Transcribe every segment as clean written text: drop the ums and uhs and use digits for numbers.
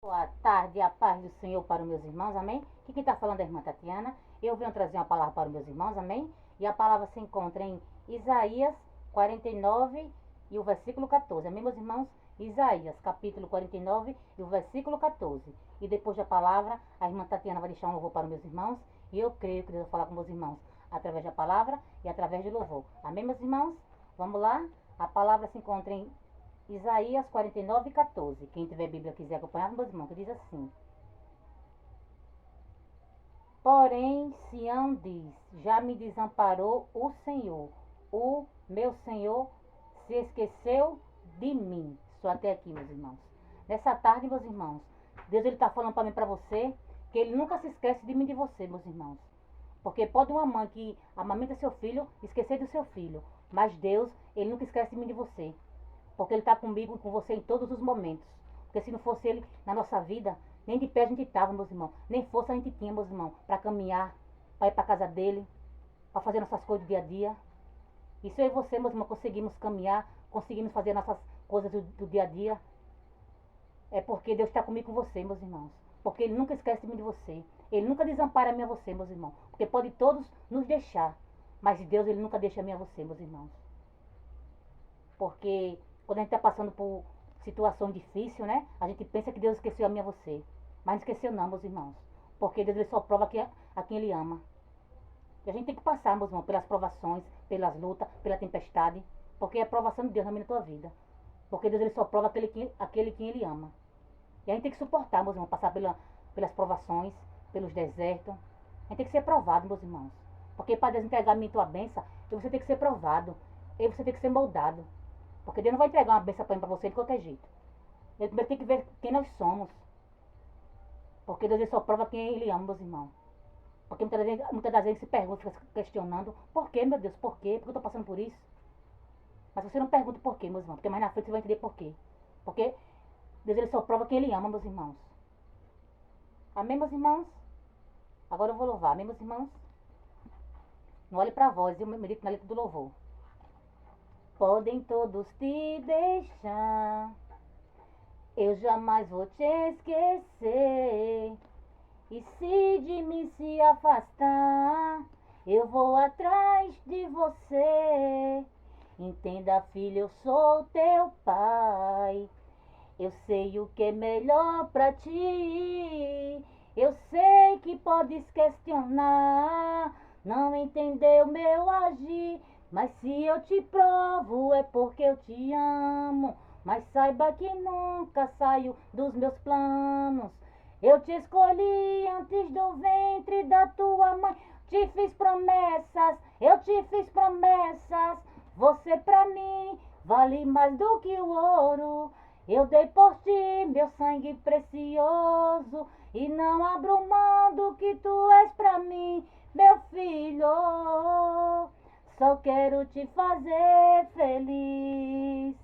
Boa tarde, a paz do Senhor para os meus irmãos, amém? Aqui quem está falando é a irmã Tatiana. Eu venho trazer uma palavra para os meus irmãos, amém? E a palavra se encontra em Isaías 49 e o versículo 14, amém, meus irmãos? Isaías, capítulo 49 e o versículo 14. E depois da palavra, a irmã Tatiana vai deixar um louvor para os meus irmãos. E eu creio que Deus vai falar com meus irmãos através da palavra e através do louvor. Amém, meus irmãos? Vamos lá? A palavra se encontra em Isaías 49, 14. Quem tiver Bíblia e quiser acompanhar, meus irmãos, que diz assim: Porém, Sião diz: já me desamparou o Senhor. O meu Senhor se esqueceu de mim. Só até aqui, meus irmãos. Nessa tarde, meus irmãos, Deus está falando para mim e para você que Ele nunca se esquece de mim e de você, meus irmãos. Porque pode uma mãe que amamenta seu filho esquecer do seu filho. Mas Deus, Ele nunca esquece de mim e de você. Porque Ele está comigo e com você em todos os momentos. Porque se não fosse Ele na nossa vida, nem de pé a gente estava, meus irmãos. Nem força a gente tinha, meus irmãos, para caminhar, para ir para a casa dEle, para fazer nossas coisas do dia a dia. E se eu e você, meus irmãos, conseguimos caminhar, conseguimos fazer nossas coisas do dia a dia, é porque Deus está comigo e com você, meus irmãos. Porque Ele nunca esquece de mim e de você. Ele nunca desampara a mim e a você, meus irmãos. Porque pode todos nos deixar. Mas Deus, Ele nunca deixa a mim e a você, meus irmãos. Porque quando a gente está passando por situação difícil, né? A gente pensa que Deus esqueceu a mim e a você. Mas não esqueceu não, meus irmãos. Porque Deus, Ele só prova a quem Ele ama. E a gente tem que passar, meus irmãos, pelas provações, pelas lutas, pela tempestade. Porque é a provação de Deus na minha tua vida. Porque Deus, Ele só prova aquele quem Ele ama. E a gente tem que suportar, meus irmãos, passar pelas provações, pelos desertos. A gente tem que ser provado, meus irmãos. Porque para Deus entregar a mim tua bênção, você tem que ser provado. E você tem que ser moldado. Porque Deus não vai entregar uma bênção para você de qualquer jeito. Ele primeiro tem que ver quem nós somos. Porque Deus, Ele só prova quem Ele ama, meus irmãos. Porque muitas das vezes se pergunta, fica questionando: por que, meu Deus, por quê? Por que eu estou passando por isso? Mas você não pergunta por quê, meus irmãos. Porque mais na frente você vai entender por quê. Porque Deus, Ele só prova quem Ele ama, meus irmãos. Amém, meus irmãos? Agora eu vou louvar. Amém, meus irmãos? Não olhe para a voz, eu medito na letra do louvor. Podem todos te deixar, eu jamais vou te esquecer. E se de mim se afastar, eu vou atrás de você. Entenda, filho, eu sou teu pai. Eu sei o que é melhor pra ti. Eu sei que podes questionar, não entender o meu agir. Mas se eu te provo é porque eu te amo. Mas saiba que nunca saio dos meus planos. Eu te escolhi antes do ventre da tua mãe. Te fiz promessas, eu te fiz promessas. Você pra mim vale mais do que o ouro. Eu dei por ti meu sangue precioso. E não abro mão do que tu és pra mim, meu filho. Só quero te fazer feliz.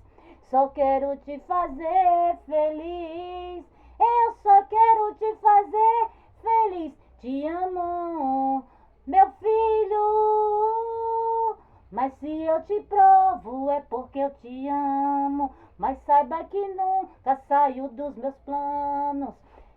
Só quero te fazer feliz. Eu só quero te fazer feliz. Te amo, meu filho. Mas se eu te provo é porque eu te amo. Mas saiba que nunca saio dos meus planos.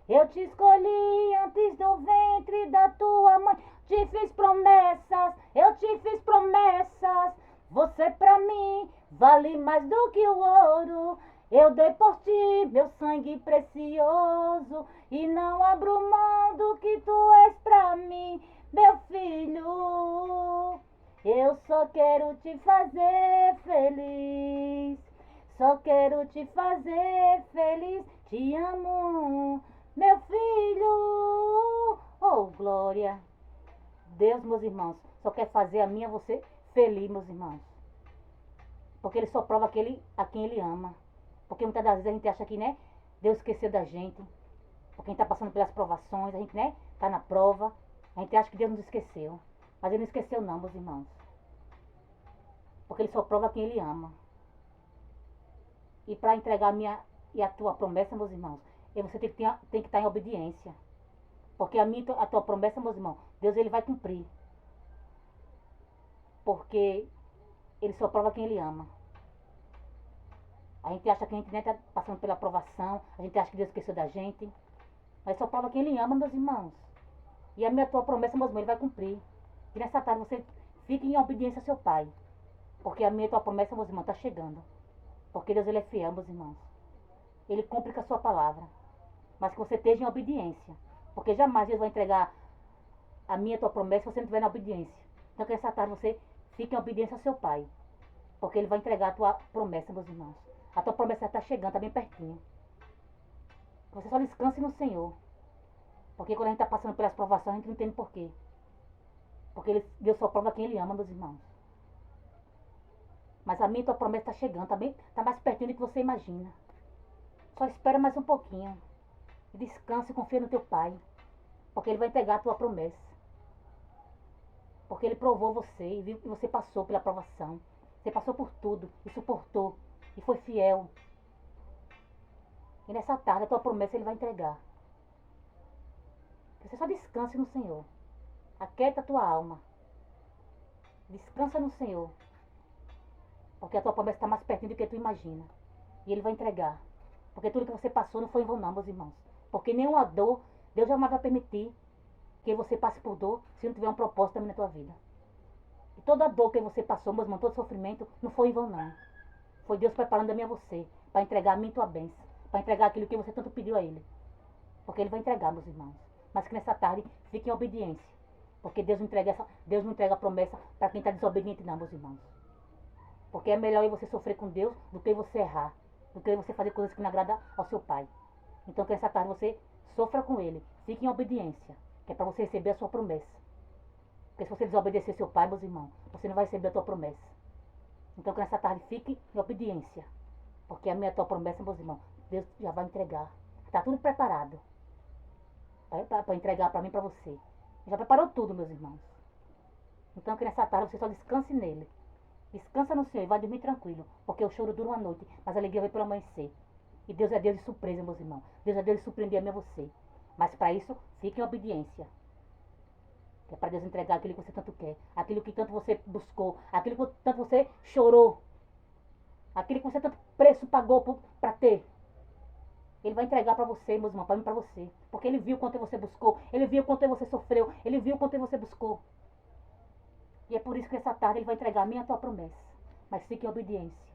Eu te escolhi antes do ventre da tua mãe. Te fiz promessas, eu te fiz promessas. Você pra mim vale mais do que o ouro. Eu dei por ti meu sangue precioso. E não abro mão do que tu és pra mim, meu filho. Eu só quero te fazer feliz. Só quero te fazer feliz. Te amo, meu filho. Oh, glória. Deus, meus irmãos, só quer fazer a minha você feliz, meus irmãos. Porque Ele só prova a quem Ele ama. Porque muitas das vezes a gente acha que, né, Deus esqueceu da gente. Porque a gente está passando pelas provações, a gente, né, está na prova. A gente acha que Deus nos esqueceu. Mas Ele não esqueceu não, meus irmãos. Porque Ele só prova quem Ele ama. E para entregar a minha e a tua promessa, meus irmãos, você tem que estar em obediência. Porque a tua promessa, meus irmãos, Deus, Ele vai cumprir. Porque Ele só prova quem Ele ama. A gente acha que a gente nem está passando pela aprovação, a gente acha que Deus esqueceu da gente. Mas só prova quem Ele ama, meus irmãos. E a minha tua promessa, meus irmãos, Ele vai cumprir. Que nessa tarde você fique em obediência ao seu Pai. Porque a minha tua promessa, meus irmãos, está chegando. Porque Deus Ele é fiel, meus irmãos. Ele cumpre com a sua palavra. Mas que você esteja em obediência. Porque jamais Deus vai entregar a minha tua promessa se você não estiver na obediência. Então que nessa tarde você fique em obediência ao seu Pai. Porque Ele vai entregar a tua promessa, meus irmãos. A tua promessa está chegando, está bem pertinho. Você só descanse no Senhor. Porque quando a gente está passando pelas provações, a gente não entende por quê. Porque Deus só prova quem Ele ama, meus irmãos. Mas a minha tua promessa está chegando, tá mais pertinho do que você imagina. Só espera mais um pouquinho. Descanse e confia no teu Pai. Porque Ele vai entregar a tua promessa. Porque Ele provou você e viu que você passou pela provação. Você passou por tudo e suportou. E foi fiel. E nessa tarde a tua promessa Ele vai entregar. Você só descanse no Senhor. Aquieta a tua alma. Descansa no Senhor. Porque a tua promessa está mais pertinho do que tu imagina. E Ele vai entregar. Porque tudo que você passou não foi em vão não, meus irmãos. Porque nenhuma dor, Deus jamais vai permitir que você passe por dor se não tiver um propósito também na tua vida. E toda dor que você passou, meus irmãos, todo sofrimento, não foi em vão não. Foi Deus preparando a mim e a você, para entregar a mim e tua bênção. Para entregar aquilo que você tanto pediu a Ele. Porque Ele vai entregar, meus irmãos. Mas que nessa tarde fique em obediência. Porque Deus não entrega a promessa para quem está desobediente não, meus irmãos. Porque é melhor você sofrer com Deus do que você errar. Do que você fazer coisas que não agradam ao seu Pai. Então que nessa tarde você sofra com Ele. Fique em obediência. Que é para você receber a sua promessa. Porque se você desobedecer seu Pai, meus irmãos, você não vai receber a tua promessa. Então que nessa tarde fique em obediência. Porque a minha tua promessa, meus irmãos, Deus já vai entregar. Está tudo preparado. Para entregar para mim e para você. Já preparou tudo, meus irmãos. Então que nessa tarde você só descanse nele. Descansa no Senhor e vai dormir tranquilo. Porque o choro dura uma noite, mas a alegria vem pelo amanhecer. E Deus é Deus de surpresa, meus irmãos. Deus é Deus de surpreender a mim e a você. Mas para isso, fique em obediência. Que é para Deus entregar aquilo que você tanto quer. Aquilo que tanto você buscou. Aquilo que tanto você chorou. Aquilo que você tanto preço pagou para ter. Ele vai entregar para você, meus irmãos, para mim e para você. Porque Ele viu quanto você buscou. Ele viu quanto você sofreu. Ele viu quanto você buscou. E é por isso que essa tarde Ele vai entregar a minha e a tua promessa. Mas fique em obediência.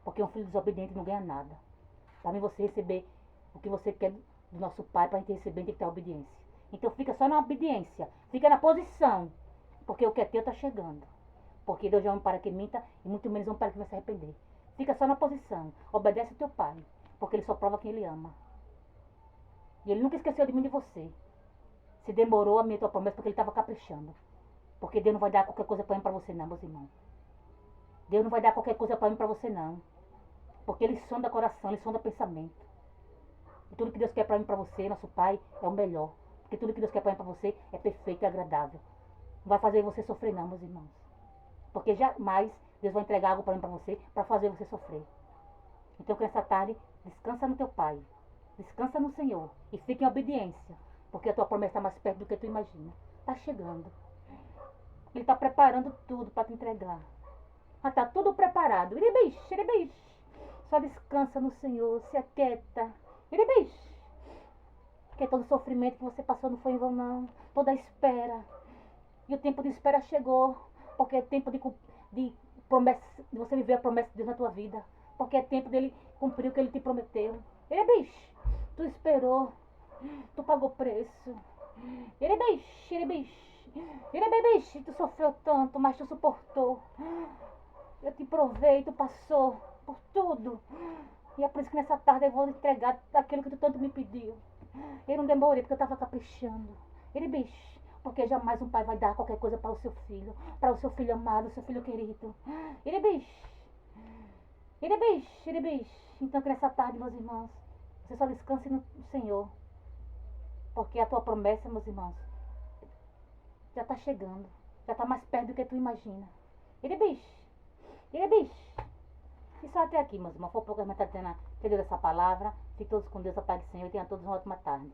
Porque um filho desobediente não ganha nada. Para mim você receber o que você quer do nosso Pai, para a gente receber, tem que ter obediência. Então fica só na obediência. Fica na posição. Porque o que é teu está chegando. Porque Deus já é um para que minta e muito menos um para que vai se arrepender. Fica só na posição. Obedece ao teu Pai. Porque Ele só prova quem Ele ama. E Ele nunca esqueceu de mim e de você. Se demorou a minha tua promessa porque Ele estava caprichando. Porque Deus não vai dar qualquer coisa para mim e para você não, meus irmãos. Deus não vai dar qualquer coisa para mim e para você não. Porque Ele sonda coração, Ele sonda pensamento. E tudo que Deus quer para mim e para você, nosso Pai, é o melhor. Porque tudo que Deus quer para mim e para você é perfeito e agradável. Não vai fazer você sofrer não, meus irmãos. Porque jamais Deus vai entregar algo para mim e para você para fazer você sofrer. Então que nessa tarde, descansa no teu Pai. Descansa no Senhor. E fique em obediência. Porque a tua promessa está mais perto do que tu imagina. Está chegando. Ele está preparando tudo para te entregar. Está tudo preparado. Iribish. Só descansa no Senhor. Se aquieta. Iribish. Porque todo sofrimento que você passou não foi em vão, não. Toda a espera. E o tempo de espera chegou. Porque é tempo de promessa, de você viver a promessa de Deus na tua vida. Porque é tempo dele cumprir o que ele te prometeu. Iribish. Tu esperou. Tu pagou preço. Iribish. Tu sofreu tanto, mas tu suportou. Eu te provei, tu passou por tudo. E é por isso que nessa tarde eu vou entregar aquilo que tu tanto me pediu. Eu não demorei porque eu estava caprichando. Iribish. Porque jamais um pai vai dar qualquer coisa para o seu filho. Para o seu filho amado, o seu filho querido. Iribish. Então que nessa tarde, meus irmãos, você só descanse no Senhor. Porque a tua promessa, meus irmãos, já está chegando. Já está mais perto do que tu imagina. Iribish. E só até aqui, meus irmãos. Foi pouco que a gente está tendo essa palavra. Fiquem todos com Deus, a paz do Senhor. E tenham todos uma ótima tarde.